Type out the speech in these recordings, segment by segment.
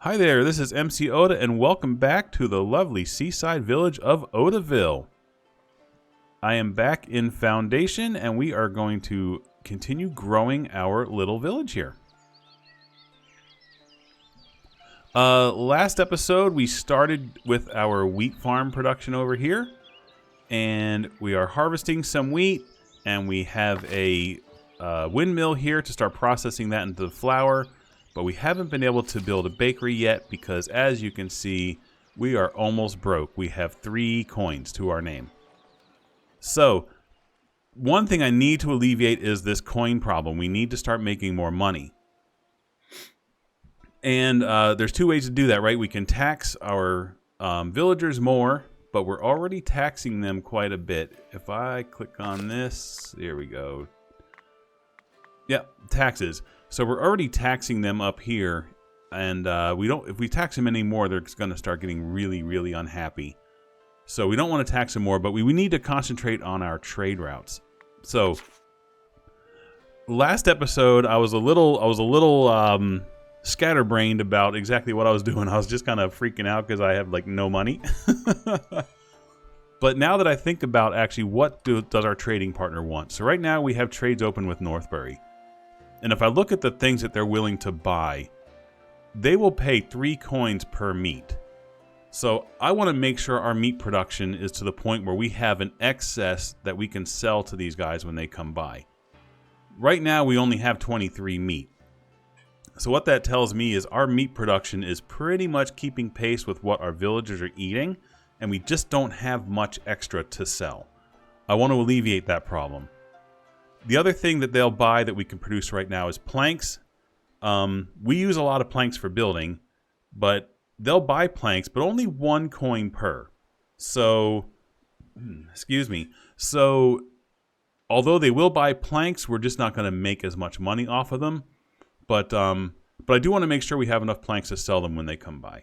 Hi there, this is MC Oda, and welcome back to the lovely seaside village of Odaville. I am back in Foundation, and we are going to continue growing our little village here. Last episode, we started with our wheat farm production over here, and we are harvesting some wheat, and we have a windmill here to start processing that into the flour. But we haven't been able to build a bakery yet because, as you can see, we are almost broke. We have 3 coins to our name. So, one thing I need to alleviate is this coin problem. We need to start making more money. And there's 2 ways to do that, right? We can tax our villagers more, but we're already taxing them quite a bit. If I click on this, there we go. Yep, taxes. So we're already taxing them up here, and if we tax them anymore, they're going to start getting really, really unhappy. So we don't want to tax them more, but we need to concentrate on our trade routes. So last episode, I was a little scatterbrained about exactly what I was doing. I was just kind of freaking out because I have like no money. But now that I think about actually what does our trading partner want? So right now we have trades open with Northbury. And if I look at the things that they're willing to buy, they will pay 3 coins per meat. So I want to make sure our meat production is to the point where we have an excess that we can sell to these guys when they come by. Right now we only have 23 meat. So what that tells me is our meat production is pretty much keeping pace with what our villagers are eating, and we just don't have much extra to sell. I want to alleviate that problem. The other thing that they'll buy that we can produce right now is planks. We use a lot of planks for building, but they'll buy planks, but only 1 coin per. So, excuse me. So, although they will buy planks, we're just not going to make as much money off of them. But I do want to make sure we have enough planks to sell them when they come by.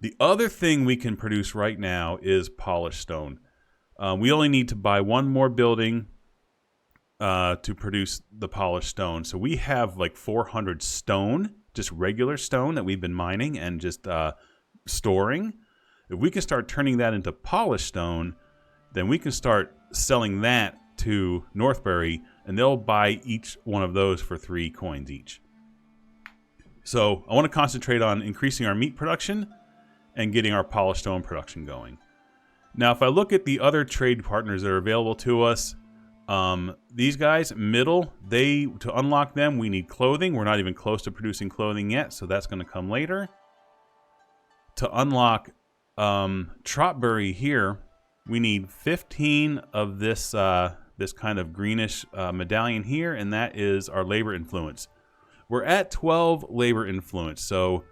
The other thing we can produce right now is polished stone. We only need to buy 1 more building to produce the polished stone. So we have like 400 stone, just regular stone that we've been mining and just storing. If we can start turning that into polished stone, then we can start selling that to Northbury, and they'll buy each one of those for 3 coins each. So I want to concentrate on increasing our meat production and getting our polished stone production going. Now, if I look at the other trade partners that are available to us, these guys, middle, to unlock them, we need clothing. We're not even close to producing clothing yet, so that's going to come later. To unlock Trotbury here, we need 15 of this kind of greenish medallion here, and that is our labor influence. We're at 12 labor influence, so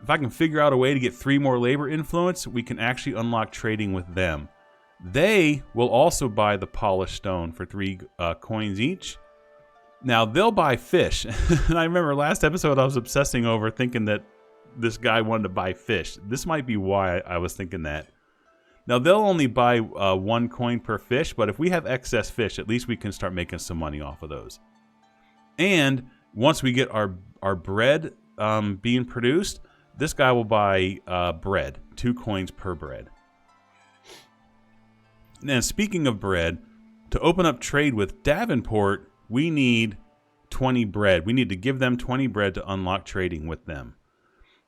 if I can figure out a way to get 3 more labor influence, we can actually unlock trading with them. They will also buy the polished stone for 3 coins each. Now, they'll buy fish. And I remember last episode I was obsessing over thinking that this guy wanted to buy fish. This might be why I was thinking that. Now, they'll only buy 1 coin per fish, but if we have excess fish, at least we can start making some money off of those. And once we get our bread being produced, this guy will buy bread, 2 coins per bread. Now, speaking of bread, to open up trade with Davenport, we need 20 bread. We need to give them 20 bread to unlock trading with them.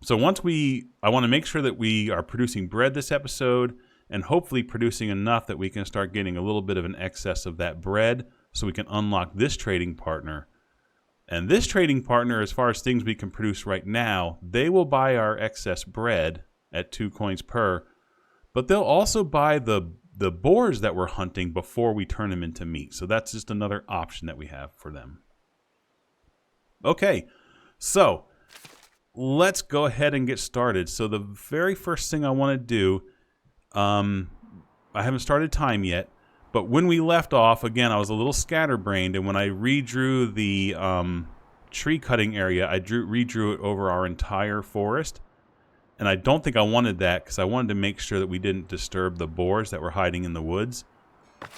So I want to make sure that we are producing bread this episode and hopefully producing enough that we can start getting a little bit of an excess of that bread so we can unlock this trading partner. And this trading partner, as far as things we can produce right now, they will buy our excess bread at 2 coins per, but they'll also buy the boars that we're hunting before we turn them into meat. So that's just another option that we have for them. Okay, so let's go ahead and get started. So the very first thing I want to do, I haven't started time yet, but when we left off, again, I was a little scatterbrained, and when I redrew the tree cutting area, I redrew it over our entire forest. And I don't think I wanted that because I wanted to make sure that we didn't disturb the boars that were hiding in the woods.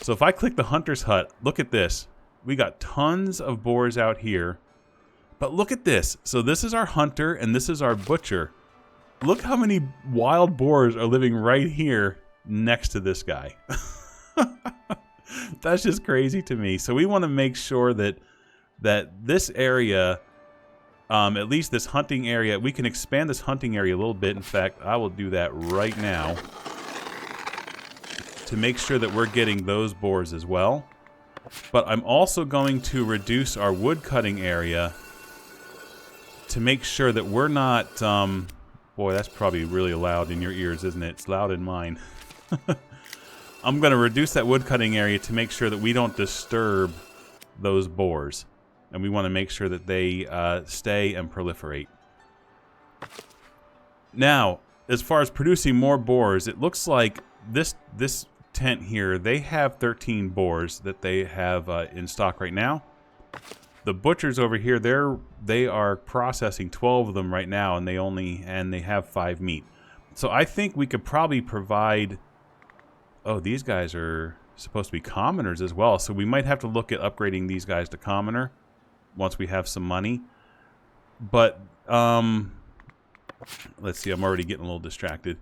So if I click the hunter's hut, look at this. We got tons of boars out here. But look at this. So this is our hunter and this is our butcher. Look how many wild boars are living right here next to this guy. That's just crazy to me. So we want to make sure that this area, at least this hunting area, we can expand this hunting area a little bit. In fact, I will do that right now to make sure that we're getting those boars as well. But I'm also going to reduce our wood cutting area to make sure that we're not... boy, that's probably really loud in your ears, isn't it? It's loud in mine. I'm going to reduce that wood cutting area to make sure that we don't disturb those boars. And we want to make sure that they stay and proliferate. Now, as far as producing more boars, it looks like this tent here, they have 13 boars that they have in stock right now. The butchers over here, they are processing 12 of them right now, and they have 5 meat. So I think we could probably provide... Oh, these guys are supposed to be commoners as well, so we might have to look at upgrading these guys to commoner once we have some money. But let's see, I'm already getting a little distracted.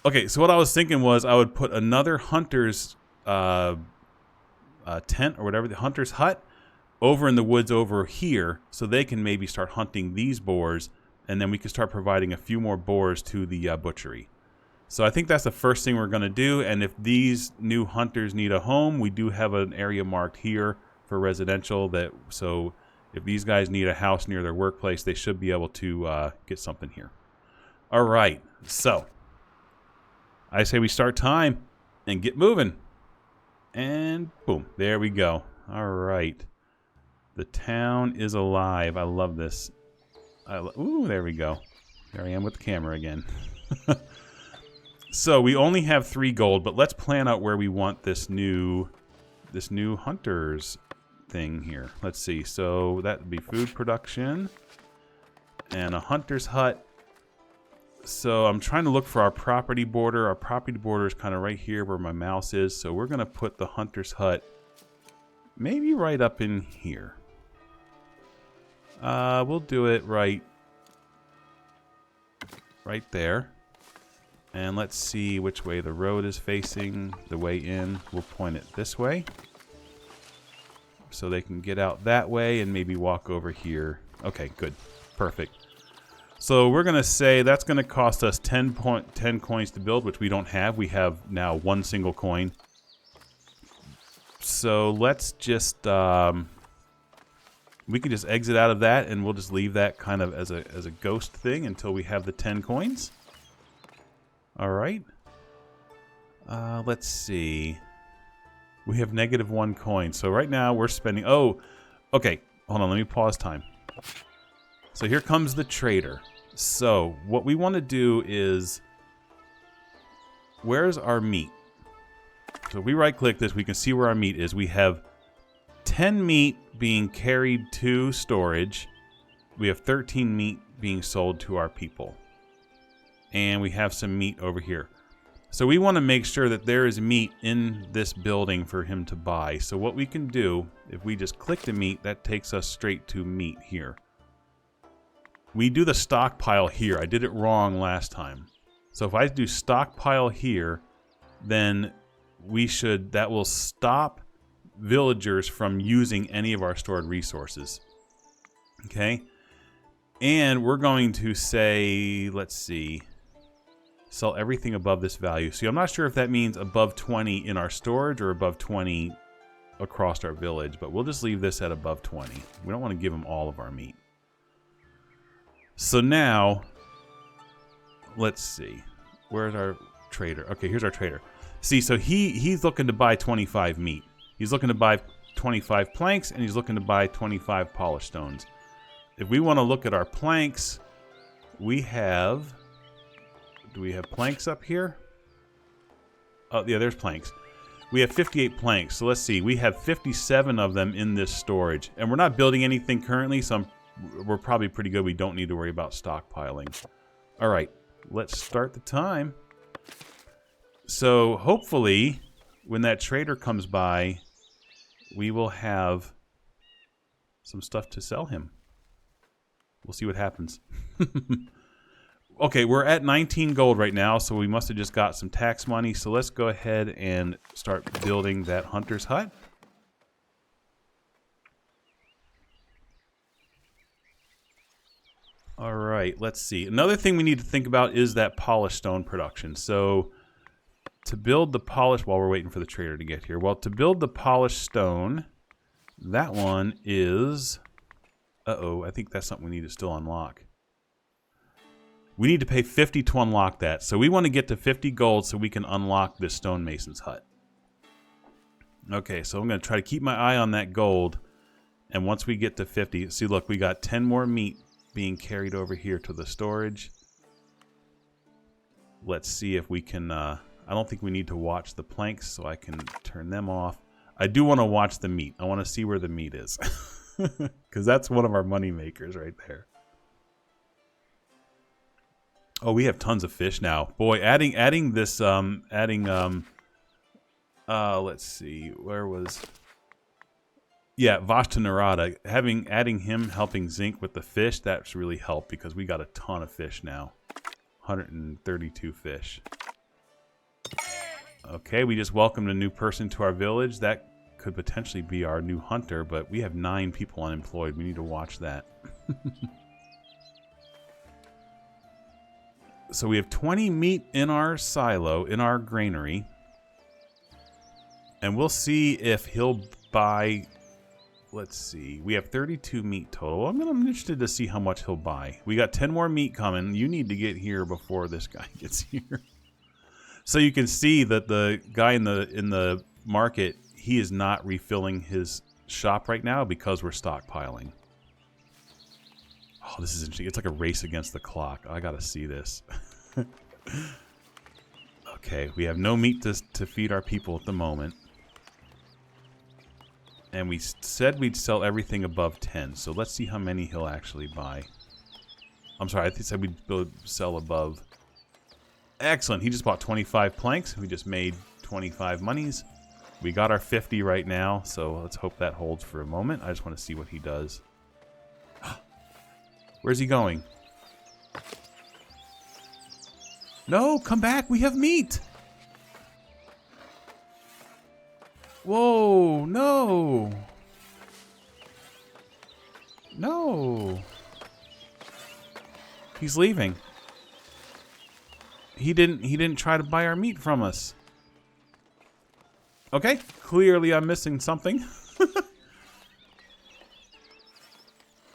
Okay, so what I was thinking was I would put another hunter's tent or whatever, the hunter's hut, over in the woods over here, so they can maybe start hunting these boars, and then we can start providing a few more boars to the butchery. So I think that's the first thing we're going to do, and if these new hunters need a home, we do have an area marked here for residential, so if these guys need a house near their workplace, they should be able to get something here. All right, so I say we start time and get moving. And boom, there we go. All right. The town is alive. I love this. Ooh, there we go. There I am with the camera again. So we only have 3 gold, but let's plan out where we want this new hunters thing here. Let's see. So that would be food production and a hunter's hut. So I'm trying to look for our property border. Our property border is kind of right here where my mouse is. So we're going to put the hunter's hut maybe right up in here. We'll do it right there. And let's see which way the road is facing. The way in, we'll point it this way. So they can get out that way and maybe walk over here. Okay, good. Perfect. So we're going to say that's going to cost us 10 coins to build, which we don't have. We have now 1 single coin. So let's just... we can just exit out of that, and we'll just leave that kind of as a ghost thing until we have the 10 coins. All right. Let's see. We have -1 coin. So right now we're spending... Oh, okay. Hold on. Let me pause time. So here comes the trader. So what we want to do is... Where's our meat? So if we right-click this, we can see where our meat is. We have 10 meat being carried to storage. We have 13 meat being sold to our people. And we have some meat over here. So we want to make sure that there is meat in this building for him to buy. So what we can do, if we just click the meat, that takes us straight to meat here. We do the stockpile here. I did it wrong last time. So if I do stockpile here, then that will stop villagers from using any of our stored resources. Okay? And we're going to say, let's see, sell everything above this value. See, I'm not sure if that means above 20 in our storage or above 20 across our village, but we'll just leave this at above 20. We don't want to give them all of our meat. So now, let's see. Where's our trader? Okay, here's our trader. See, so he's looking to buy 25 meat. He's looking to buy 25 planks, and he's looking to buy 25 polished stones. If we want to look at our planks, we have... Do we have planks up here? Oh, yeah, there's planks. We have 58 planks. So let's see. We have 57 of them in this storage. And we're not building anything currently, so we're probably pretty good. We don't need to worry about stockpiling. All right. Let's start the time. So hopefully, when that trader comes by, we will have some stuff to sell him. We'll see what happens. Okay, we're at 19 gold right now, so we must have just got some tax money. So let's go ahead and start building that hunter's hut. All right, let's see. Another thing we need to think about is that polished stone production. So to build the polished, while we're waiting for the trader to get here, well, to build the polished stone, that one is, I think that's something we need to still unlock. We need to pay 50 to unlock that. So we want to get to 50 gold so we can unlock this stonemason's hut. Okay, so I'm going to try to keep my eye on that gold. And once we get to 50, see, look, we got 10 more meat being carried over here to the storage. Let's see if we can, I don't think we need to watch the planks, so I can turn them off. I do want to watch the meat. I want to see where the meat is. Because that's one of our money makers right there. Oh, we have tons of fish now. Boy, adding this, let's see, where was, yeah, Vashta Narada, adding him helping Zinc with the fish, that's really helped because we got a ton of fish now. 132 fish. Okay, we just welcomed a new person to our village. That could potentially be our new hunter, but we have 9 people unemployed. We need to watch that. So we have 20 meat in our silo, in our granary. And we'll see if he'll buy, let's see, we have 32 meat total. I'm interested to see how much he'll buy. We got 10 more meat coming. You need to get here before this guy gets here. So you can see that the guy in the market, he is not refilling his shop right now because we're stockpiling. Oh, this is interesting. It's like a race against the clock. I gotta see this. Okay, we have no meat to feed our people at the moment. And we said we'd sell everything above 10. So let's see how many he'll actually buy. I'm sorry, I said we'd sell above. Excellent. He just bought 25 planks. We just made 25 monies. We got our 50 right now. So let's hope that holds for a moment. I just want to see what he does. Where's he going? No, come back. We have meat. Whoa, no. No. He's leaving. He didn't try to buy our meat from us. Okay, clearly I'm missing something.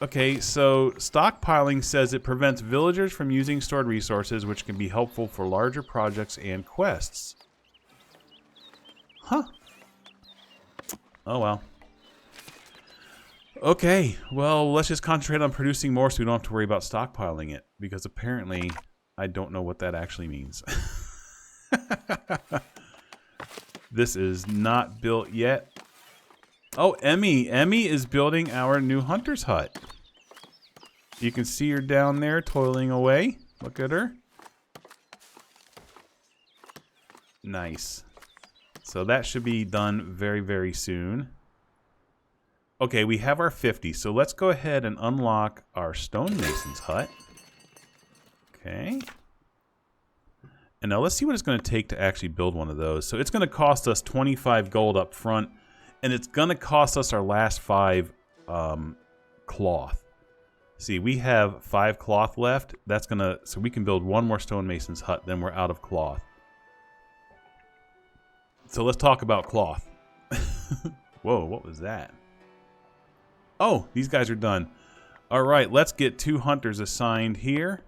Okay, so stockpiling says it prevents villagers from using stored resources, which can be helpful for larger projects and quests. Huh. Oh, well. Okay, well, let's just concentrate on producing more so we don't have to worry about stockpiling it, because apparently I don't know what that actually means. This is not built yet. Oh, Emmy. Emmy is building our new hunter's hut. You can see her down there toiling away. Look at her. Nice. So that should be done very, very soon. Okay, we have our 50. So let's go ahead and unlock our stonemason's hut. Okay. And now let's see what it's going to take to actually build one of those. So it's going to cost us 25 gold up front. And it's going to cost us our last 5 cloth. See, we have 5 cloth left. That's going to, so we can build one more stonemason's hut, then we're out of cloth. So let's talk about cloth. Whoa, what was that? Oh, these guys are done. All right, let's get 2 hunters assigned here.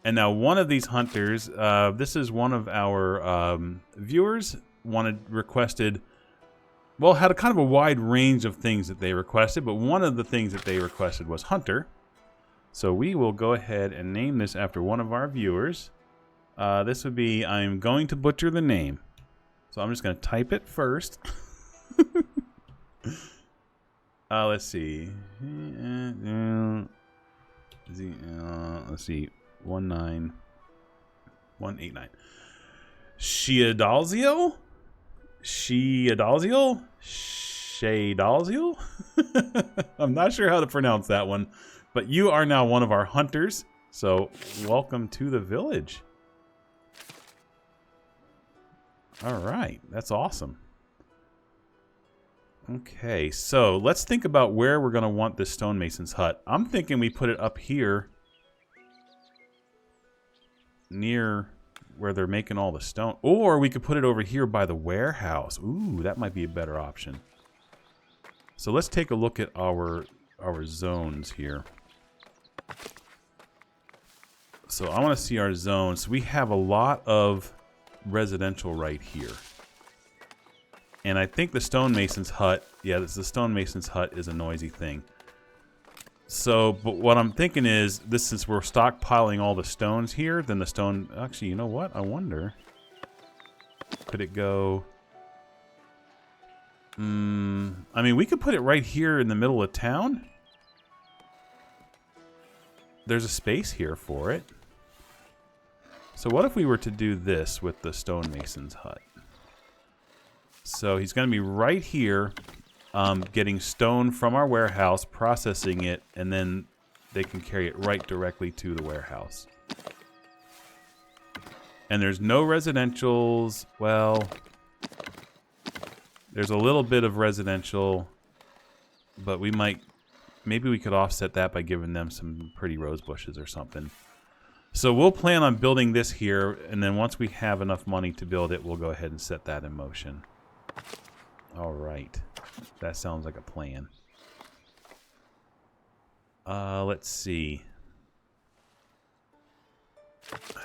And now one of these hunters, this is one of our viewers, requested, well, had a kind of a wide range of things that they requested, but one of the things that they requested was hunter. So we will go ahead and name this after one of our viewers. This would be, I'm going to butcher the name. So I'm just going to type it first. Let's see. Let's see. 19189. Shiadalzio? Shiadalzio? Shay Dalziel? I'm not sure how to pronounce that one. But you are now one of our hunters. So, welcome to the village. Alright, that's awesome. Okay, so let's think about where we're going to want this stonemason's hut. I'm thinking we put it up here near where they're making all the stone. Or we could put it over here by the warehouse. Ooh, that might be a better option. So let's take a look at our zones here. So I want to see our zones. We have a lot of residential right here. And I think the stonemason's hut, yeah, the stonemason's hut is a noisy thing. So, but what I'm thinking is, since we're stockpiling all the stones here, then the stone, actually, you know what? I wonder, could it go, I mean, we could put it right here in the middle of town. There's a space here for it. So what if we were to do this with the stonemason's hut? So he's going to be right here, getting stone from our warehouse, processing it, and then they can carry it right directly to the warehouse. And there's no residentials. Well, there's a little bit of residential, but we might, maybe we could offset that by giving them some pretty rose bushes or something. So we'll plan on building this here, and then once we have enough money to build it, we'll go ahead and set that in motion. All right. That sounds like a plan. Let's see.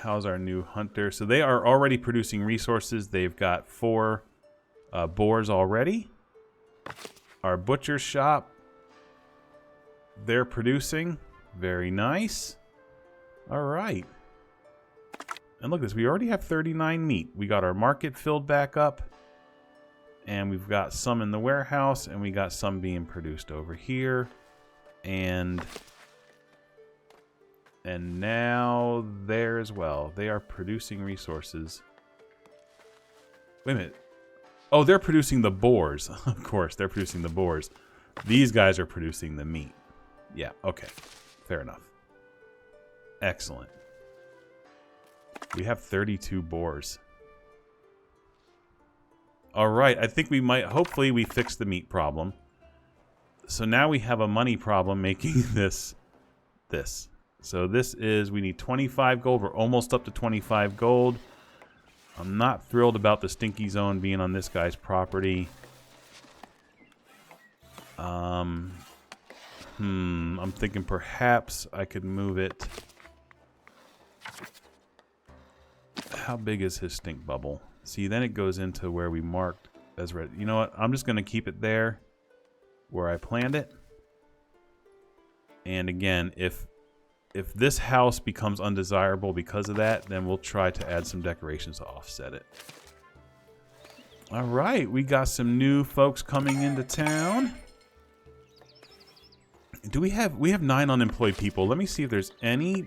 How's our new hunter? So they are already producing resources. They've got 4 boars already. Our butcher shop, they're producing. Very nice. All right. And look at this. We already have 39 meat. We got our market filled back up. And we've got some in the warehouse, and we got some being produced over here. And now there as well. They are producing resources. Wait a minute. Oh, they're producing the boars. Of course, they're producing the boars. These guys are producing the meat. Yeah, okay. Fair enough. Excellent. We have 32 boars. All right, I think we might, hopefully we fixed the meat problem. So now we have a money problem making this. So this is, we need 25 gold. We're almost up to 25 gold. I'm not thrilled about the stinky zone being on this guy's property. I'm thinking perhaps I could move it. How big is his stink bubble? See, then it goes into where we marked as red. You know what? I'm just going to keep it there where I planned it. And again, if this house becomes undesirable because of that, then we'll try to add some decorations to offset it. All right, we got some new folks coming into town. We have 9 unemployed people. Let me see if there's any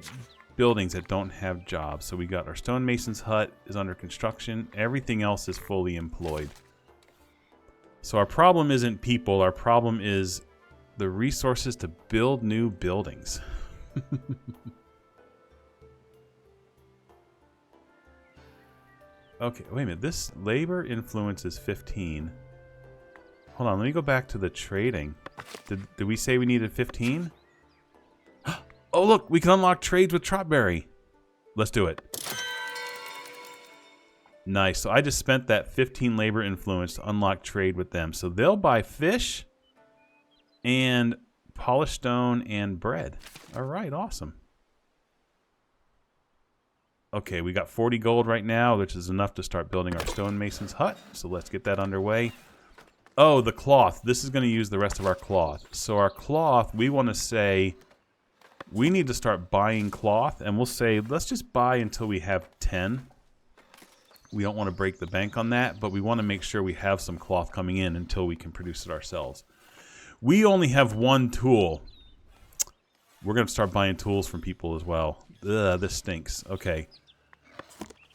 buildings that don't have jobs. So we got our stonemason's hut is under construction. Everything else is fully employed. So our problem isn't people. Our problem is the resources to build new buildings. Okay, wait a minute. This labor influence is 15. Hold on, let me go back to the trading. Did we say we needed 15? Oh, look, we can unlock trades with Trotberry. Let's do it. Nice. So I just spent that 15 labor influence to unlock trade with them. So they'll buy fish and polished stone and bread. All right, awesome. Okay, we got 40 gold right now, which is enough to start building our stonemason's hut. So let's get that underway. Oh, the cloth. This is going to use the rest of our cloth. So our cloth, we want to say we need to start buying cloth, and we'll say let's just buy until we have 10. We don't want to break the bank on that, but we want to make sure we have some cloth coming in until we can produce it ourselves. We only have 1 tool. We're going to start buying tools from people as well. Ugh, this stinks. Okay.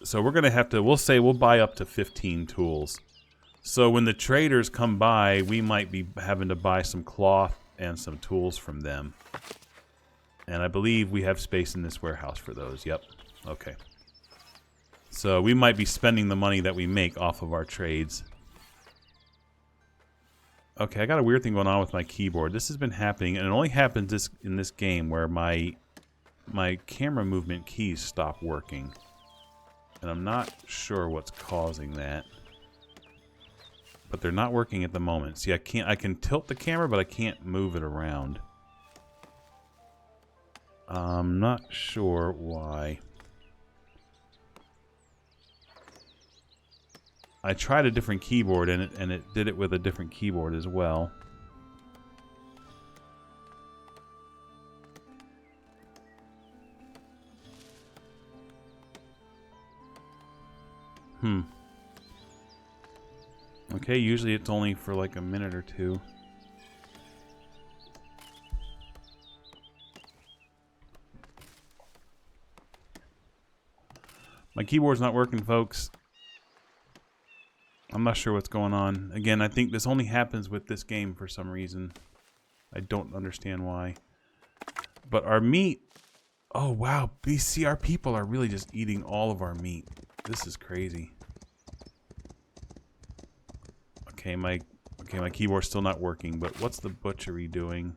So we're going to have to, we'll say we'll buy up to 15 tools. So when the traders come by, we might be having to buy some cloth and some tools from them. And I believe we have space in this warehouse for those. Yep. Okay. So we might be spending the money that we make off of our trades. Okay, I got a weird thing going on with my keyboard. This has been happening, and it only happens in this game where my camera movement keys stop working. And I'm not sure what's causing that. But they're not working at the moment. See, I can tilt the camera, but I can't move it around. I'm not sure why. I tried a different keyboard and it did it with a different keyboard as well. Okay, usually it's only for like a minute or two. My keyboard's not working, folks. I'm not sure what's going on. Again, I think this only happens with this game for some reason. I don't understand why. But our meat... Oh, wow. BC, our people are really just eating all of our meat. This is crazy. Okay, my keyboard's still not working, but what's the butchery doing?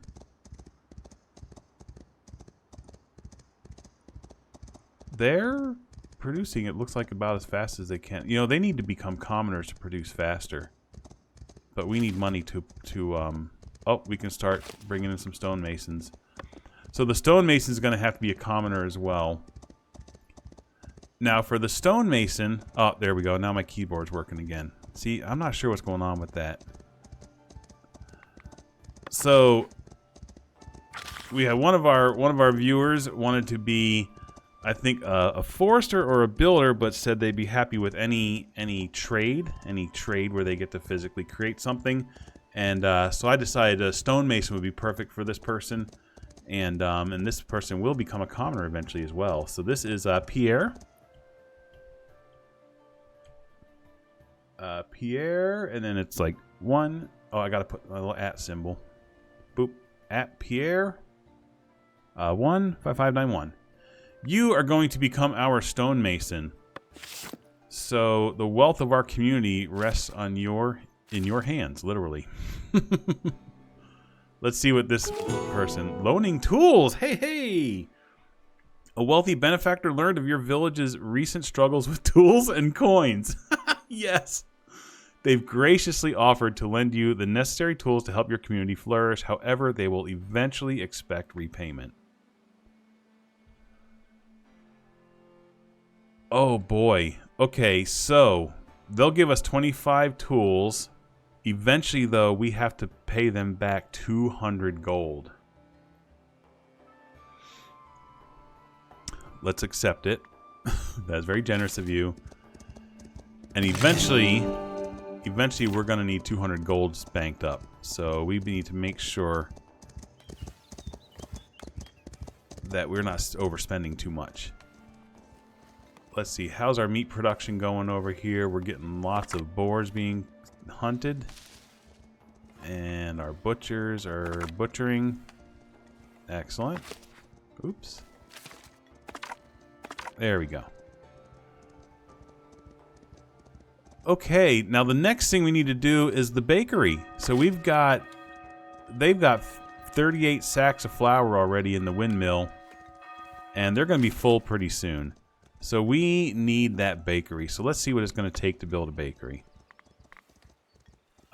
They're producing, it looks like, about as fast as they can. You know, they need to become commoners to produce faster. But we need money to oh, we can start bringing in some stonemasons. So the stonemason is going to have to be a commoner as well. Now for the stonemason, oh, there we go. Now my keyboard's working again. See, I'm not sure what's going on with that. So we had one of our viewers wanted to be, I think, a forester or a builder, but said they'd be happy with any trade where they get to physically create something. And so I decided a stonemason would be perfect for this person, and this person will become a commoner eventually as well. So this is Pierre. Pierre, and then it's like one. Oh, I gotta put my little @ symbol. Boop. @Pierre. 15591. You are going to become our stonemason. So the wealth of our community rests on in your hands, literally. Let's see what this person... Loaning tools! Hey, hey! A wealthy benefactor learned of your village's recent struggles with tools and coins. Yes! They've graciously offered to lend you the necessary tools to help your community flourish. However, they will eventually expect repayment. Oh boy. Okay, so they'll give us 25 tools. Eventually, though, we have to pay them back 200 gold. Let's accept it. That's very generous of you. And eventually we're going to need 200 gold banked up. So we need to make sure that we're not overspending too much. Let's see, how's our meat production going over here? We're getting lots of boars being hunted. And our butchers are butchering. Excellent. Oops. There we go. Okay, now the next thing we need to do is the bakery. So they've got 38 sacks of flour already in the windmill, and they're going to be full pretty soon. So we need that bakery. So let's see what it's going to take to build a bakery.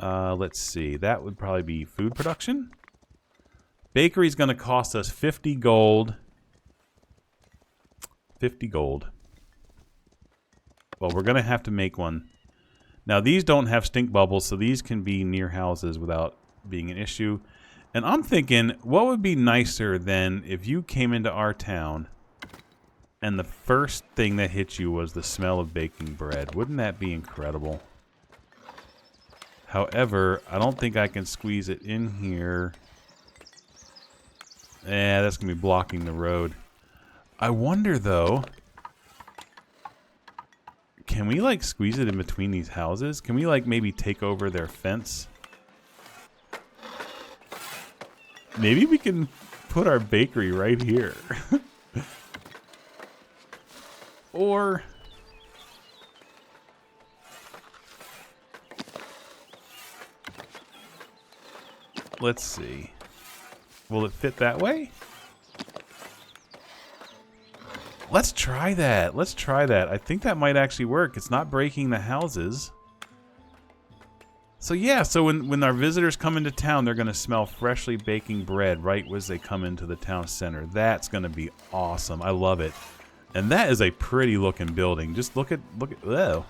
Let's see. That would probably be food production. Bakery is going to cost us 50 gold. 50 gold. Well, we're going to have to make one. Now, these don't have stink bubbles, so these can be near houses without being an issue. And I'm thinking, what would be nicer than if you came into our town and the first thing that hit you was the smell of baking bread? Wouldn't that be incredible? However, I don't think I can squeeze it in here. That's going to be blocking the road. I wonder, though, Can we, like, squeeze it in between these houses? Can we, like, maybe take over their fence? Maybe we can put our bakery right here. Or... let's see. Will it fit that way? Let's try that. Let's try that. I think that might actually work. It's not breaking the houses. So yeah, so when our visitors come into town, they're going to smell freshly baking bread right as they come into the town center. That's going to be awesome. I love it. And that is a pretty looking building. Just look at whoa.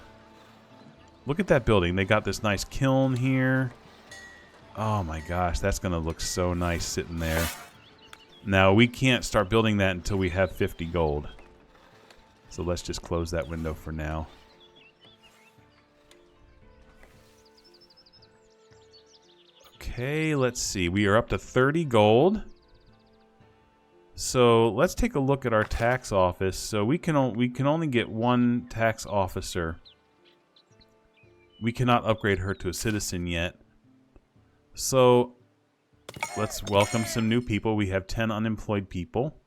Look at that building. They got this nice kiln here. Oh my gosh, that's going to look so nice sitting there. Now, we can't start building that until we have 50 gold. So let's just close that window for now. Okay, let's see. We are up to 30 gold. So let's take a look at our tax office. So we can only get one tax officer. We cannot upgrade her to a citizen yet. So let's welcome some new people. We have 10 unemployed people.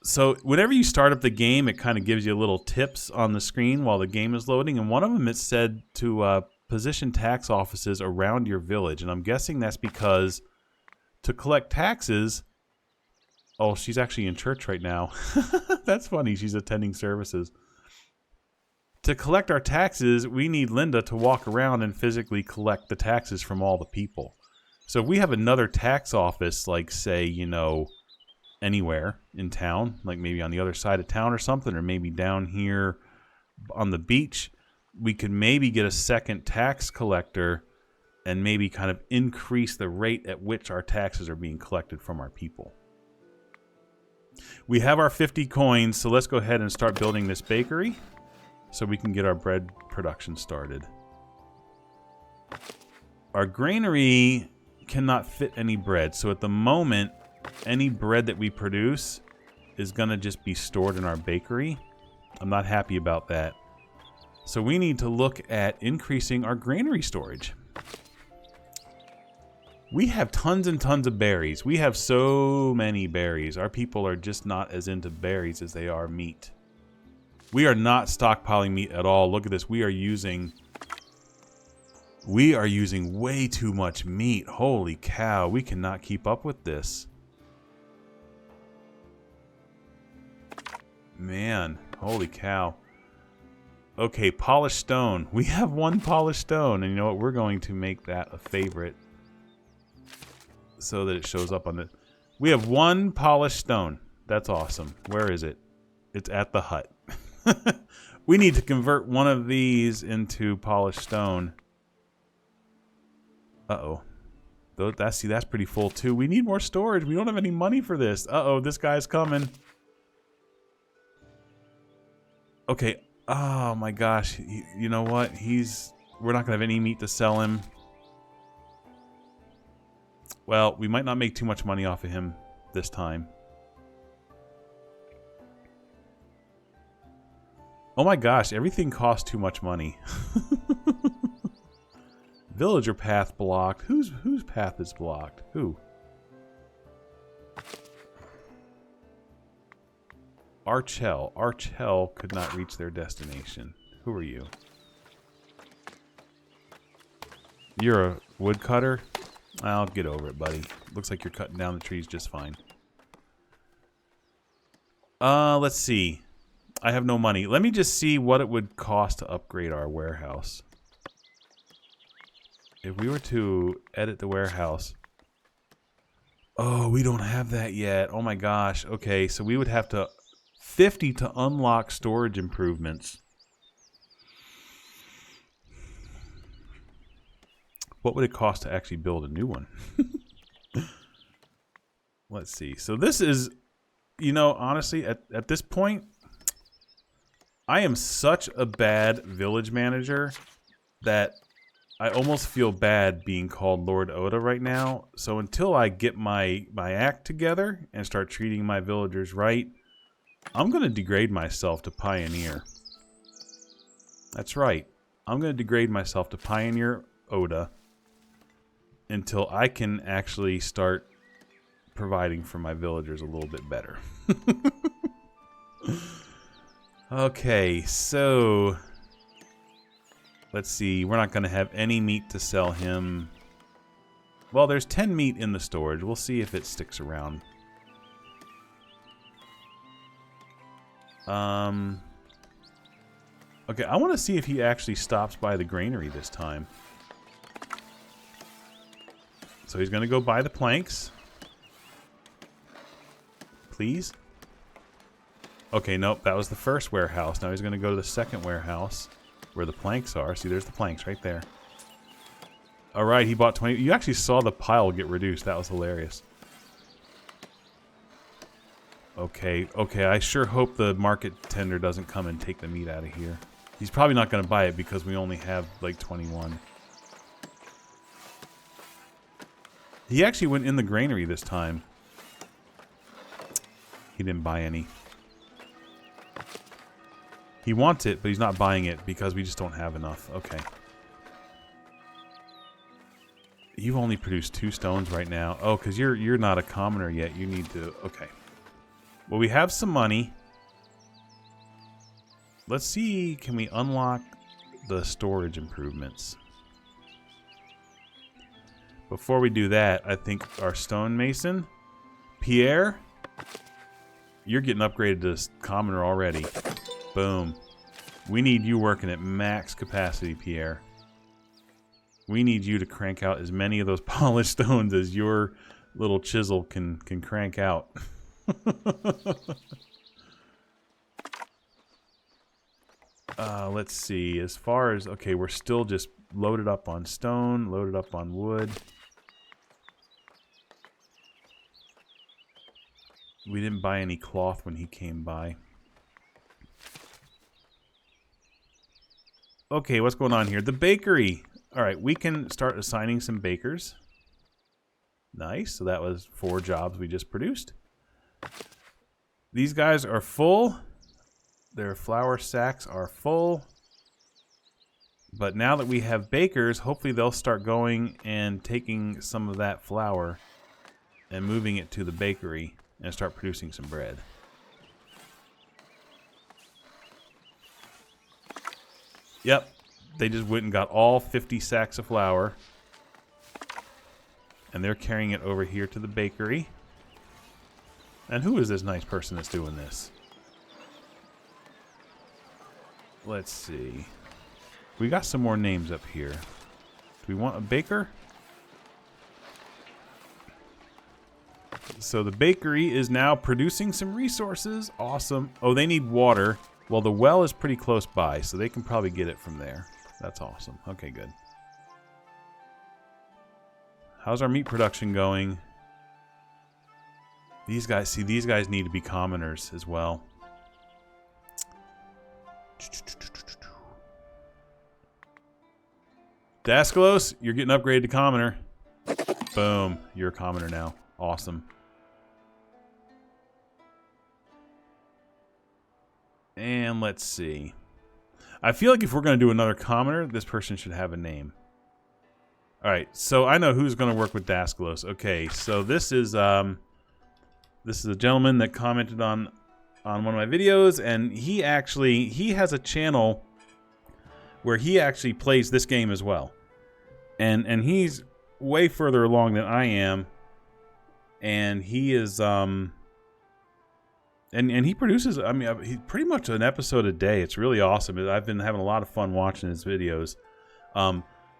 So whenever you start up the game, it kind of gives you little tips on the screen while the game is loading. And one of them, it said to position tax offices around your village. And I'm guessing that's because to collect taxes... oh, she's actually in church right now. That's funny. She's attending services. To collect our taxes, we need Linda to walk around and physically collect the taxes from all the people. So if we have another tax office, like, say, you know, anywhere in town, like maybe on the other side of town or something, or maybe down here on the beach, we could maybe get a second tax collector and maybe kind of increase the rate at which our taxes are being collected from our people. We have our 50 coins, so let's go ahead and start building this bakery so we can get our bread production started. Our granary cannot fit any bread, so at the moment, any bread that we produce is going to just be stored in our bakery. I'm not happy about that. So we need to look at increasing our granary storage. We have tons and tons of berries. We have so many berries. Our people are just not as into berries as they are meat. We are not stockpiling meat at all. Look at this. We are using way too much meat. Holy cow. We cannot keep up with this. Man, holy cow. Okay, polished stone. We have one polished stone. And you know what? We're going to make that a favorite, so that it shows up on the... we have one polished stone. That's awesome. Where is it? It's at the hut. We need to convert one of these into polished stone. Uh-oh. See, that's pretty full too. We need more storage. We don't have any money for this. Uh-oh, this guy's coming. Okay. Oh my gosh. You know what? We're not going to have any meat to sell him. Well, we might not make too much money off of him this time. Oh my gosh, everything costs too much money. Villager path blocked. Whose path is blocked? Who? Archel. Archel could not reach their destination. Who are you? You're a woodcutter? I'll get over it, buddy. Looks like you're cutting down the trees just fine. Let's see. I have no money. Let me just see what it would cost to upgrade our warehouse. If we were to edit the warehouse... oh, we don't have that yet. Oh my gosh. Okay, so we would have to... 50 to unlock storage improvements. What would it cost to actually build a new one? Let's see. So this is, you know, honestly, at this point, I am such a bad village manager that I almost feel bad being called Lord Oda right now. So until I get my act together and start treating my villagers right, I'm going to degrade myself to Pioneer. That's right. I'm going to degrade myself to Pioneer Oda until I can actually start providing for my villagers a little bit better. Okay, so let's see. We're not going to have any meat to sell him. Well, there's 10 meat in the storage. We'll see if it sticks around. Okay, I want to see if he actually stops by the granary this time. So he's going to go buy the planks. Please? Okay, nope, that was the first warehouse. Now he's going to go to the second warehouse where the planks are. See, there's the planks right there. Alright, he bought 20. You actually saw the pile get reduced. That was hilarious. Okay, I sure hope the market tender doesn't come and take the meat out of here. He's probably not going to buy it because we only have like 21. He actually went in the granary this time. He didn't buy any. He wants it, but he's not buying it because we just don't have enough. Okay. You've only produced 2 stones right now. Oh, because you're not a commoner yet. You need to... Okay. Well, we have some money. Let's see, can we unlock the storage improvements? Before we do that, I think our stonemason, Pierre, you're getting upgraded to commoner already. Boom. We need you working at max capacity, Pierre. We need you to crank out as many of those polished stones as your little chisel can crank out. Let's see. As far as... Okay, we're still just loaded up on stone, loaded up on wood. We didn't buy any cloth when he came by. Okay, what's going on here? The bakery. Alright, we can start assigning some bakers. Nice. So that was 4 jobs we just produced. These guys are full. Their flour sacks are full. But now that we have bakers, hopefully they'll start going and taking some of that flour and moving it to the bakery and start producing some bread. Yep, they just went and got all 50 sacks of flour. And they're carrying it over here to the bakery. And who is this nice person that's doing this? Let's see. We got some more names up here. Do we want a baker? So the bakery is now producing some resources. Awesome. Oh, they need water. Well, the well is pretty close by, so they can probably get it from there. That's awesome. Okay, good. How's our meat production going? These guys, see, these guys need to be commoners as well. Daskalos, you're getting upgraded to commoner. Boom, you're a commoner now. Awesome. And let's see. I feel like if we're going to do another commoner, this person should have a name. Alright, so I know who's going to work with Daskalos. Okay, so this is a gentleman that commented on one of my videos, and he has a channel where he actually plays this game as well. And he's way further along than I am. And he is and he produces, I mean, he's pretty much an episode a day. It's really awesome. I've been having a lot of fun watching his videos.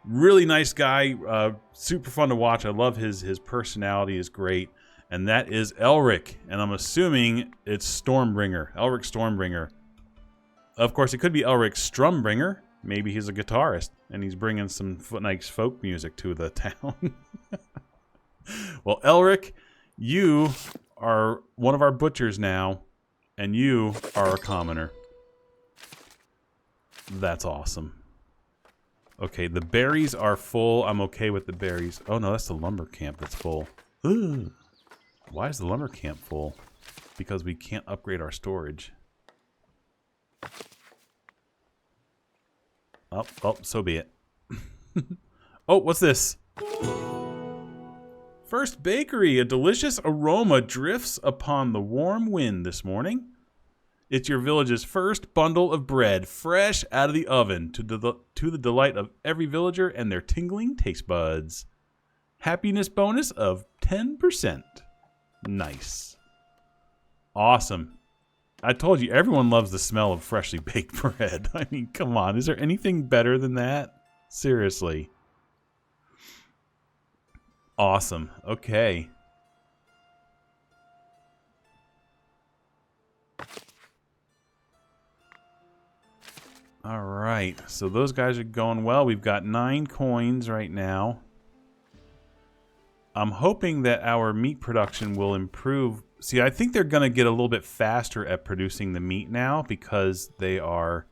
Really nice guy, super fun to watch. I love his personality is great. And that is Elric, and I'm assuming it's Stormbringer, Elric Stormbringer. Of course, it could be Elric Strumbringer. Maybe he's a guitarist, and he's bringing some nice folk music to the town. Well, Elric, you are one of our butchers now, and you are a commoner. That's awesome. Okay, the berries are full. I'm okay with the berries. Oh, no, that's the lumber camp that's full. Ugh. Why is the lumber camp full? Because we can't upgrade our storage. Oh, so be it. Oh, what's this? First Bakery, a delicious aroma drifts upon the warm wind this morning. It's your village's first bundle of bread, fresh out of the oven, to the delight of every villager and their tingling taste buds. Happiness bonus of 10%. Nice. Awesome. I told you, everyone loves the smell of freshly baked bread. I mean, come on. Is there anything better than that? Seriously. Awesome. Okay. All right. So those guys are going well. We've got 9 coins right now. I'm hoping that our meat production will improve. See, I think they're going to get a little bit faster at producing the meat now because they are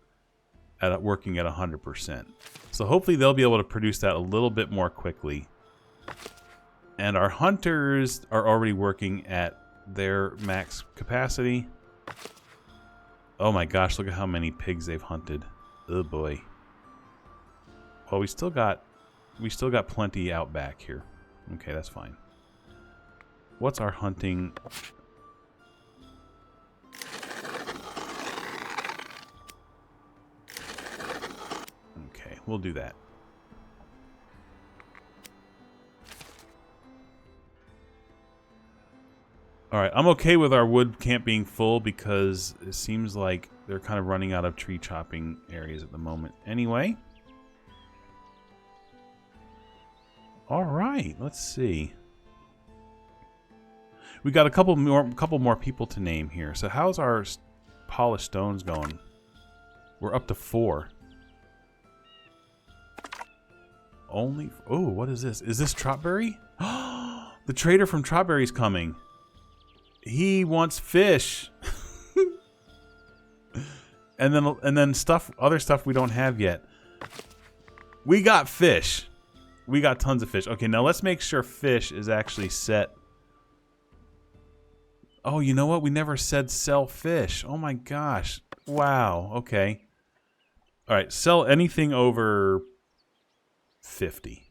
working at 100%. So hopefully they'll be able to produce that a little bit more quickly. And our hunters are already working at their max capacity. Oh my gosh, look at how many pigs they've hunted. Oh boy. Well, we still got plenty out back here. Okay, that's fine. What's our hunting? Okay, we'll do that. Alright, I'm okay with our wood camp being full because it seems like they're kind of running out of tree chopping areas at the moment. Anyway. Alright, let's see. We got a couple more people to name here. So how's our polished stones going? We're up to 4. Only... Oh, what is this? Is this Trotberry? The trader from Trotberry's coming. He wants fish. and then other stuff we don't have yet. We got fish. We got tons of fish. Okay, now let's make sure fish is actually set. Oh, you know what? We never said sell fish. Oh my gosh. Wow. Okay. All right, sell anything over 50.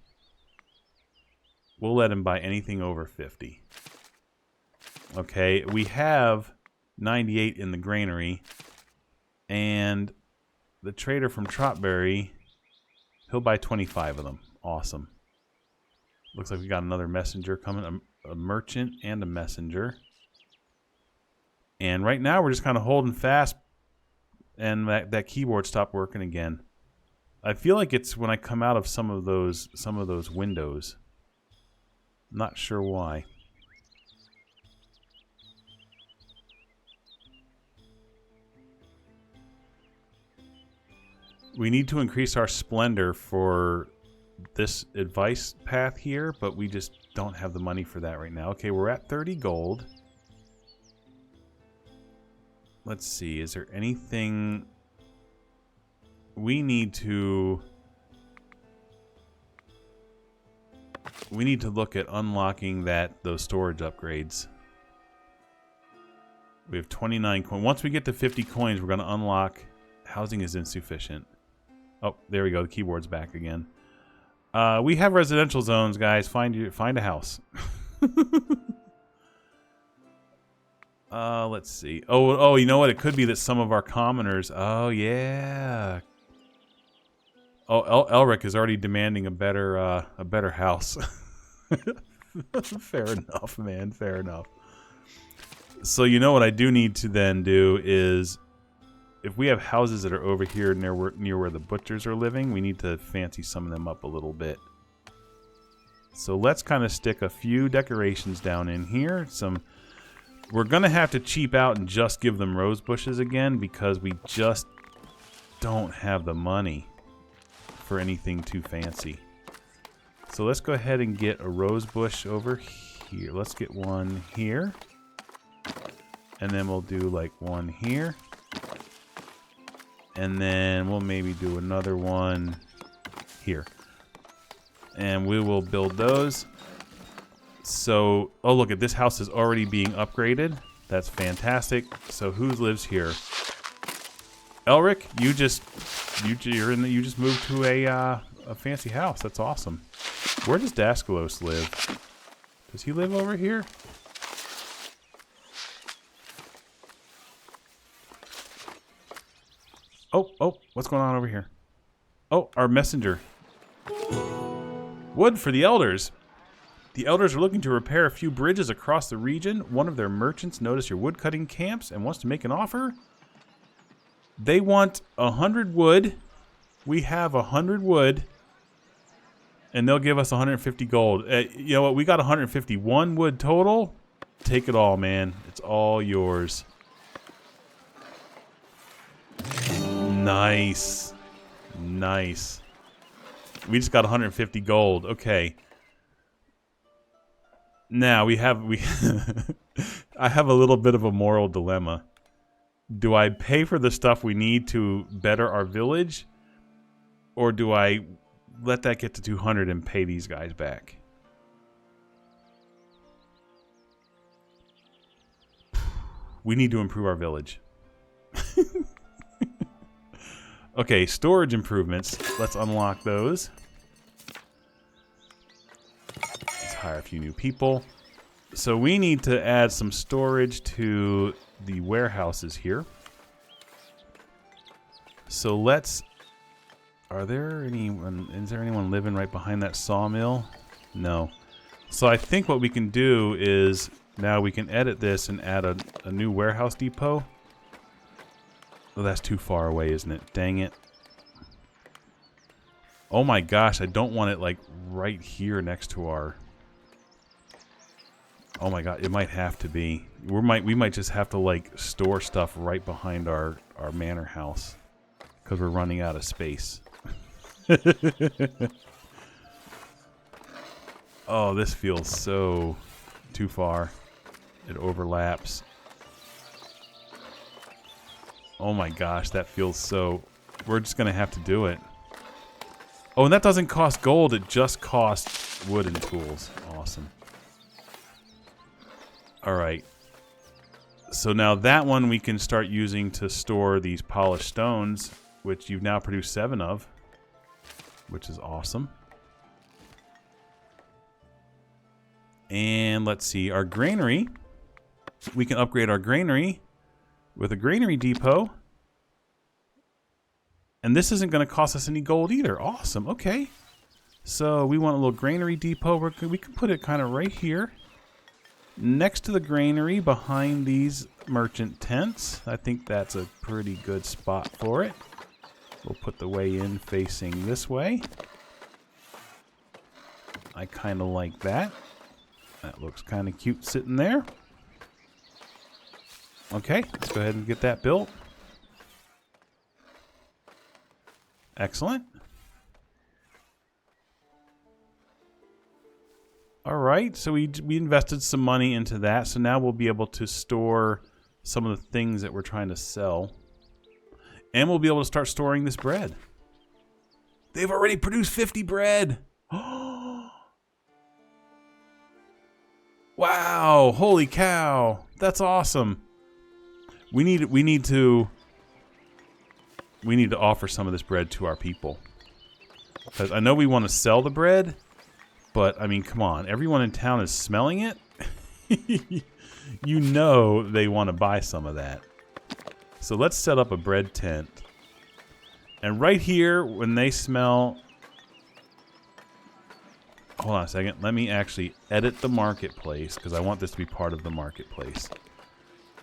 We'll let him buy anything over 50. Okay, we have 98 in the granary, and the trader from Trotberry, he'll buy 25 of them. Awesome. Looks like we got another messenger coming, a merchant and a messenger. And right now we're just kind of holding fast, and that keyboard stopped working again. I feel like it's when I come out of some of those windows. Not sure why. We need to increase our splendor for this advice path here, but we just don't have the money for that right now. Okay, we're at 30 gold. Let's see, is there anything we need to look at unlocking those storage upgrades. We have 29 coins. Once we get to 50 coins, we're going to unlock housing is insufficient. Oh, there we go. The keyboard's back again. We have residential zones, guys. Find a house. Let's see. Oh, you know what? It could be that some of our commoners. Oh yeah. Oh, Elric is already demanding a better house. Fair enough, man. Fair enough. So you know what I do need to then do is, if we have houses that are over here near where the butchers are living, we need to fancy some of them up a little bit. So let's kind of stick a few decorations down in here. We're going to have to cheap out and just give them rose bushes again because we just don't have the money for anything too fancy. So let's go ahead and get a rose bush over here. Let's get one here. And then we'll do like one here. And then we'll maybe do another one here. And we will build those. So, oh look, at this house is already being upgraded. That's fantastic. So who lives here? Elric, you just You just moved to a fancy house. That's awesome. Where does Dascalos live? Does he live over here? Oh, what's going on over here? Oh, our messenger. Wood for the elders. The elders are looking to repair a few bridges across the region. One of their merchants noticed your woodcutting camps and wants to make an offer. They want 100 wood. We have 100 wood. And they'll give us 150 gold. You know what? We got 151 wood total. Take it all, man. It's all yours. Nice. Nice. We just got 150 gold. Okay. Now we I have a little bit of a moral dilemma. Do I pay for the stuff we need to better our village? Or do I let that get to 200 and pay these guys back? We need to improve our village. Okay, storage improvements. Let's unlock those. Let's hire a few new people. So we need to add some storage to the warehouses here. So let's... Is there anyone living right behind that sawmill? No. So I think what we can do is now we can edit this and add a new warehouse depot. Oh, that's too far away, isn't it? Dang it. Oh my gosh, I don't want it like right here next to our... Oh my god, it might have to be. We might just have to like store stuff right behind our manor house. Because we're running out of space. Oh, this feels so too far. It overlaps. Oh my gosh, that feels so... We're just going to have to do it. Oh, and that doesn't cost gold, it just costs wood and tools. Awesome. Alright. So now that one we can start using to store these polished stones, which you've now produced 7 of. Which is awesome. And let's see, our granary. We can upgrade our granary with a granary depot. And this isn't going to cost us any gold either. Awesome. Okay. So we want a little granary depot. We can put it kind of right here. Next to the granary behind these merchant tents. I think that's a pretty good spot for it. We'll put the way in facing this way. I kind of like that. That looks kind of cute sitting there. Okay, let's go ahead and get that built. Excellent. Alright, so we invested some money into that, so now we'll be able to store some of the things that we're trying to sell. And we'll be able to start storing this bread. They've already produced 50 bread! Wow, holy cow. That's awesome. We need to offer some of this bread to our people. Because I know we want to sell the bread, but I mean, come on. Everyone in town is smelling it. You know they want to buy some of that. So let's set up a bread tent. And right here, when they smell... Hold on a second. Let me actually edit the marketplace, because I want this to be part of the marketplace.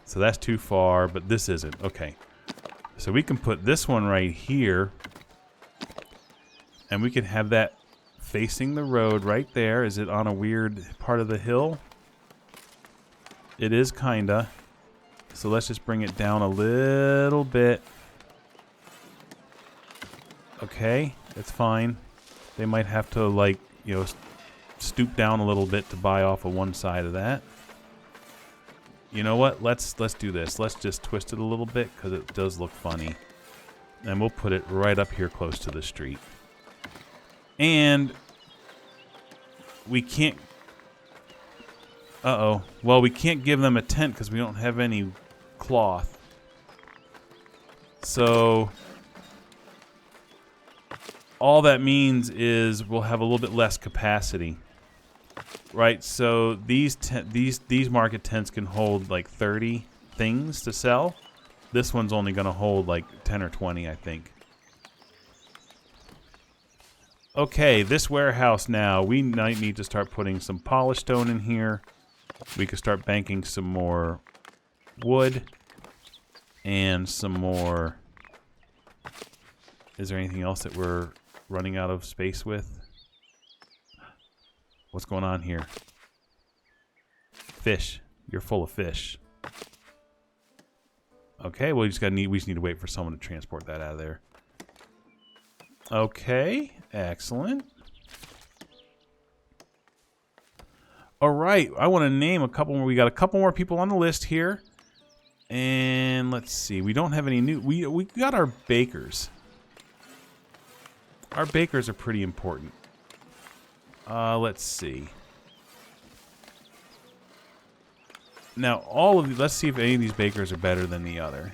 So that's too far, but this isn't. Okay. So we can put this one right here. And we can have that facing the road right there. Is it on a weird part of the hill? It is kinda. So let's just bring it down a little bit. Okay, it's fine. They might have to, like, you know, stoop down a little bit to buy off of one side of that. You know what? Let's do this. Let's just twist it a little bit because it does look funny. And we'll put it right up here close to the street. And we can't... Uh-oh. Well, we can't give them a tent because we don't have any cloth. So all that means is we'll have a little bit less capacity. Right, so these market tents can hold like 30 things to sell. This one's only going to hold like 10 or 20, I think. Okay, this warehouse now, we might need to start putting some polished stone in here. We could start banking some more wood and some more. Is there anything else that we're running out of space with? What's going on here? Fish. You're full of fish. Okay, well we just need to wait for someone to transport that out of there. Okay, excellent. All right, I want to name a couple more. We got a couple more people on the list here. And let's see. We don't have any new. We got our bakers. Our bakers are pretty important. Let's see. Now, all of let's see if any of these bakers are better than the other.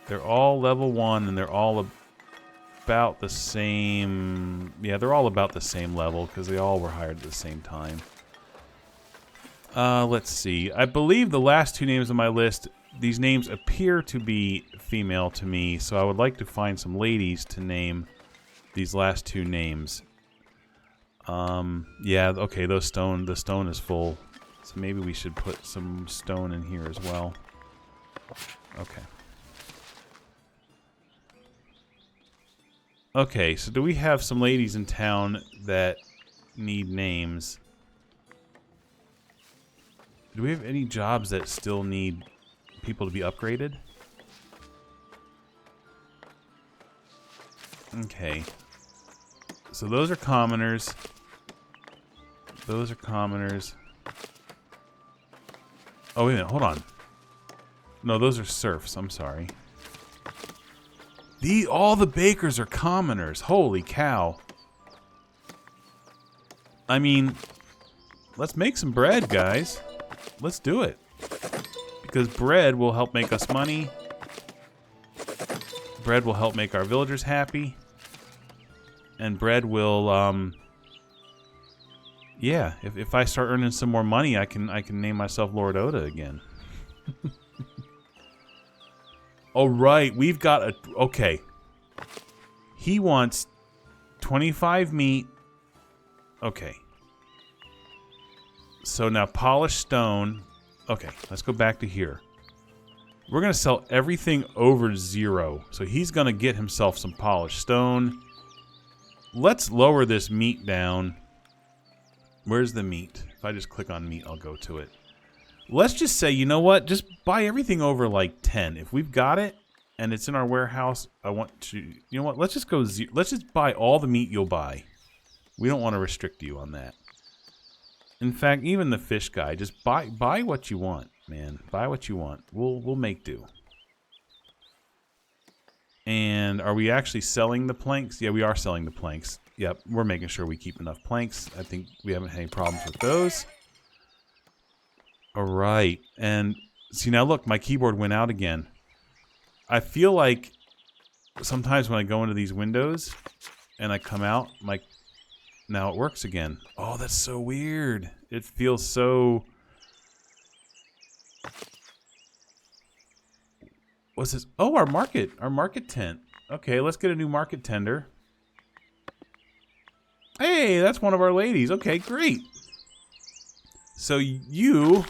They're all level 1, and they're all about the same. Yeah, they're all about the same level because they all were hired at the same time. Let's see. I believe the last 2 names on my list, these names appear to be female to me, so I would like to find some ladies to name these last 2 names. Yeah, okay, the stone is full. So maybe we should put some stone in here as well. Okay. Okay, so do we have some ladies in town that need names? Do we have any jobs that still need people to be upgraded? Okay. So those are commoners. Those are commoners. Oh, wait a minute. Hold on. No, those are serfs. I'm sorry. All the bakers are commoners. Holy cow. I mean, let's make some bread, guys. Let's do it. Because bread will help make us money. Bread will help make our villagers happy. And bread will, yeah, if I start earning some more money, I can name myself Lord Oda again. All right, we've got a... Okay. He wants 25 meat. Okay. So now polished stone. Okay, let's go back to here. We're going to sell everything over 0. So he's going to get himself some polished stone. Let's lower this meat down. Where's the meat? If I just click on meat, I'll go to it. Let's just say, you know what? Just buy everything over like 10. If we've got it and it's in our warehouse, I want to... You know what? Let's just go... Let's just buy all the meat you'll buy. We don't want to restrict you on that. In fact, even the fish guy, just buy what you want, man. Buy what you want. We'll make do. And are we actually selling the planks? Yeah, we are selling the planks. Yep, we're making sure we keep enough planks. I think we haven't had any problems with those. All right. And see, now look, my keyboard went out again. I feel like sometimes when I go into these windows and I come out, now it works again. Oh, that's so weird. It feels so... What's this? Oh, our market tent. Okay, let's get a new market tender. Hey, that's one of our ladies. Okay, great. So you,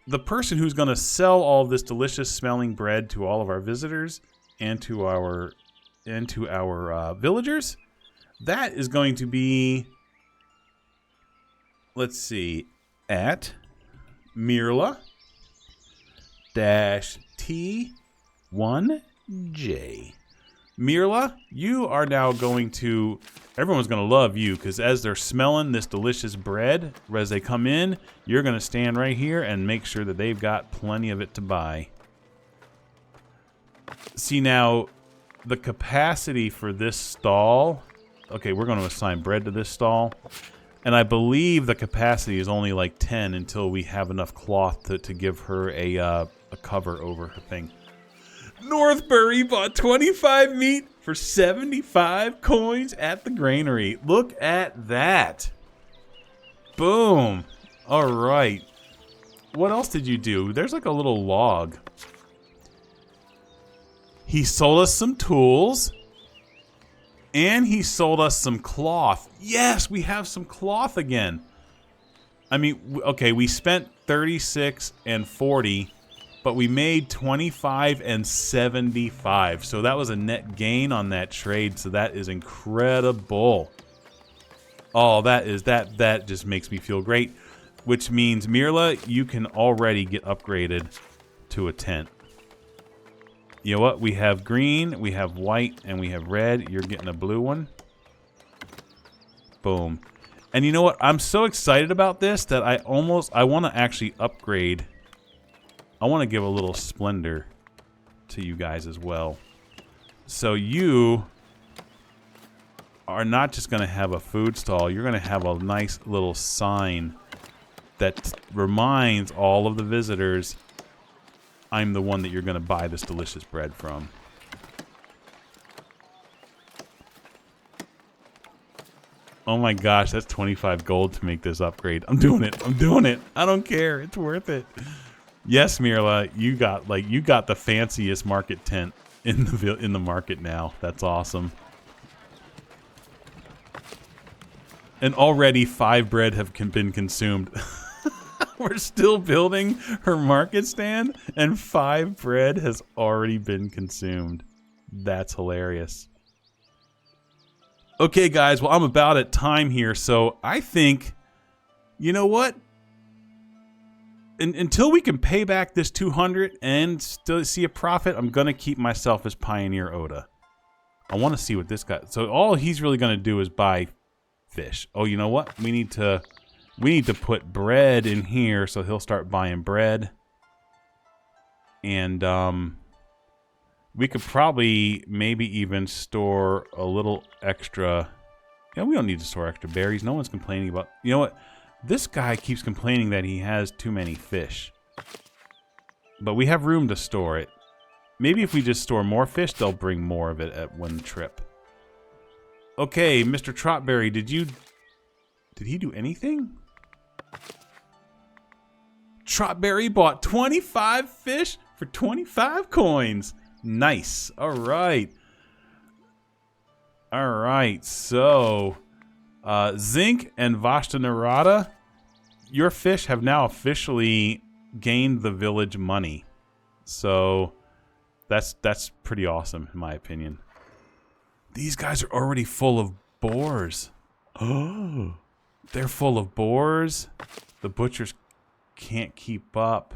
the person who's going to sell all of this delicious smelling bread to all of our visitors and to our villagers, that is going to be, let's see, at Mirla-T1J. Mirla, you are now going to... Everyone's going to love you, because as they're smelling this delicious bread, as they come in, you're going to stand right here and make sure that they've got plenty of it to buy. See, now, the capacity for this stall... Okay, we're going to assign bread to this stall. And I believe the capacity is only like 10 until we have enough cloth to give her a cover over her thing. Northbury bought 25 meat for 75 coins at the granary. Look at that. Boom. All right. What else did you do? There's like a little log. He sold us some tools. And he sold us some cloth. Yes, we have some cloth again. I mean, okay, we spent 36 and 40, but we made 25 and 75. So that was a net gain on that trade. So that is incredible. Oh, that just makes me feel great. Which means, Mirla, you can already get upgraded to a tent. You know what? We have green, we have white, and we have red. You're getting a blue one. Boom. And you know what? I'm so excited about this that I want to actually upgrade. I want to give a little splendor to you guys as well. So you are not just going to have a food stall. You're going to have a nice little sign that reminds all of the visitors I'm the one that you're going to buy this delicious bread from. Oh my gosh, that's 25 gold to make this upgrade. I'm doing it. I'm doing it. I don't care. It's worth it. Yes, Mirla, you got the fanciest market tent in the market now. That's awesome. And already 5 bread have been consumed. We're still building her market stand, and 5 bread has already been consumed. That's hilarious. Okay, guys, well, I'm about at time here, so I think, you know what? Until we can pay back this 200 and still see a profit, I'm going to keep myself as Pioneer Oda. I want to see what this guy... So all he's really going to do is buy fish. Oh, you know what? We need to put bread in here, so he'll start buying bread. And we could probably maybe even store a little extra. Yeah, we don't need to store extra berries. No one's complaining about. You know what? This guy keeps complaining that he has too many fish. But we have room to store it. Maybe if we just store more fish, they'll bring more of it at one trip. Okay, Mr. Trotberry, did he do anything? Trotberry bought 25 fish for 25 coins. Nice. All right. All right. So, Zinc and Vashtanarada, your fish have now officially gained the village money. So, that's pretty awesome in my opinion. These guys are already full of boars. Oh, they're full of boars. The butchers can't keep up.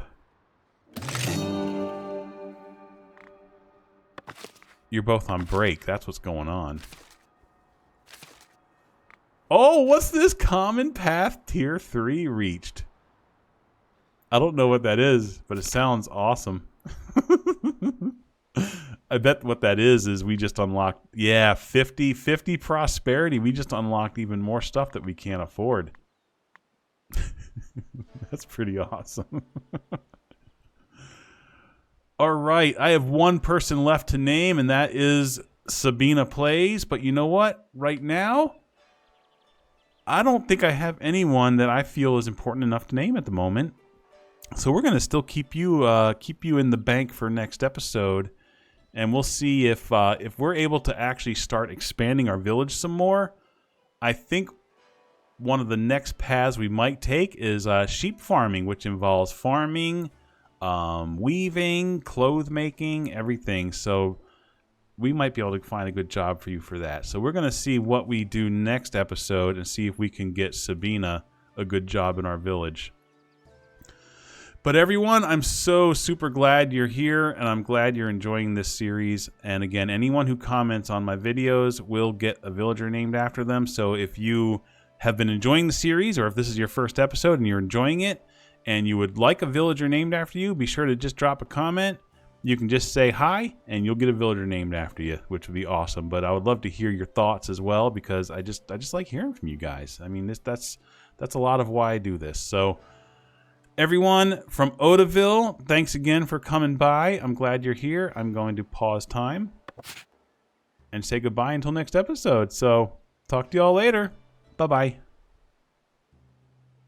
You're both on break. That's what's going on. Oh, what's this? Common Path Tier 3 reached. I don't know what that is, but it sounds awesome. I bet what that is we just unlocked, yeah, 50 prosperity. We just unlocked even more stuff that we can't afford. That's pretty awesome. All right, I have one person left to name, and that is Sabina Plays. But you know what? Right now, I don't think I have anyone that I feel is important enough to name at the moment. So we're gonna still keep you in the bank for next episode, and we'll see if we're able to actually start expanding our village some more. I think one of the next paths we might take is sheep farming, which involves farming, weaving, cloth making, everything. So we might be able to find a good job for you for that. So we're going to see what we do next episode and see if we can get Sabina a good job in our village. But everyone, I'm so super glad you're here, and I'm glad you're enjoying this series. And again, anyone who comments on my videos will get a villager named after them. So if you have been enjoying the series, or if this is your first episode and you're enjoying it, and you would like a villager named after you, be sure to just drop a comment. You can just say hi, and you'll get a villager named after you, which would be awesome. But I would love to hear your thoughts as well, because I just like hearing from you guys. I mean, that's a lot of why I do this. So everyone from Odaville, thanks again for coming by. I'm glad you're here. I'm going to pause time. and say goodbye until next episode. So talk to y'all later. Bye-bye.